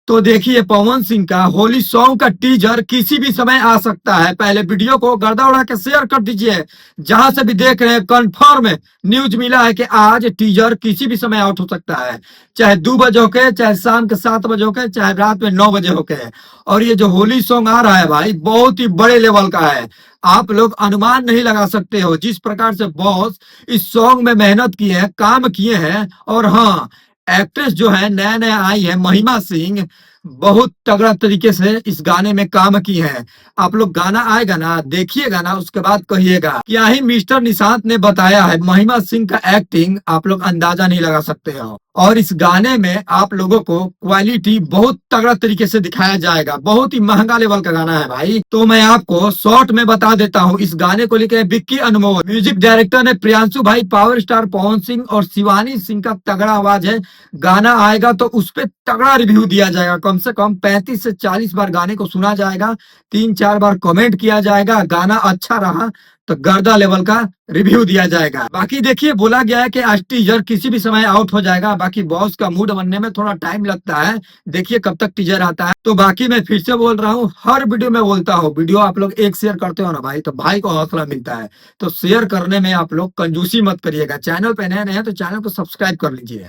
तो देखिए पवन सिंह का होली सॉन्ग का टीजर किसी भी समय आ सकता है। पहले वीडियो को गर्दा उड़ा के शेयर कर दीजिए। जहां से भी देख रहे हैं कंफर्म न्यूज मिला है कि आज टीजर किसी भी समय आउट हो सकता है। चाहे 2 बजे होके, चाहे शाम के 7 बजे होके, चाहे रात में 9 बजे होके। और ये जो होली सॉन्ग आ रहा है भाई, बहुत ही बड़े लेवल का है। आप लोग अनुमान नहीं लगा सकते हो जिस प्रकार से बॉस इस सॉन्ग में मेहनत की है, काम किए हैं। और हाँ, एक्ट्रेस जो है नया नया आई है महिमा सिंह, बहुत तगड़ा तरीके से इस गाने में काम की है। आप लोग गाना आएगा ना, देखिएगा ना, उसके बाद कहिएगा। क्या ही मिस्टर निशांत ने बताया है, महिमा सिंह का एक्टिंग आप लोग अंदाजा नहीं लगा सकते हो। और इस गाने में आप लोगों को क्वालिटी बहुत तगड़ा तरीके से दिखाया जाएगा। बहुत ही महंगा लेवल का गाना है भाई। तो मैं आपको शॉर्ट में बता देता हूँ, इस गाने को लिखे विक्की अनमोल, म्यूजिक डायरेक्टर ने प्रियांशु भाई, पावर स्टार पवन सिंह और शिवानी सिंह का तगड़ा आवाज है। गाना आएगा तो उस पर तगड़ा रिव्यू दिया जाएगा। कम से कम 35 से 40 बार गाने को सुना जाएगा, 3-4 बार कमेंट किया जाएगा। गाना अच्छा रहा तो गर्दा लेवल का रिव्यू दिया जाएगा। बाकी देखिए, बोला गया है कि आज टीजर किसी भी समय आउट हो जाएगा। बाकी बॉस का मूड बनने में थोड़ा टाइम लगता है। देखिए कब तक टीजर आता है। तो बाकी मैं फिर से बोल रहा हूँ, हर वीडियो में बोलता हूँ, वीडियो आप लोग एक शेयर करते हो ना भाई, तो भाई को हौसला मिलता है। तो शेयर करने में आप लोग कंजूसी मत करिएगा। चैनल पे नए नए हैं तो चैनल को सब्सक्राइब कर लीजिए।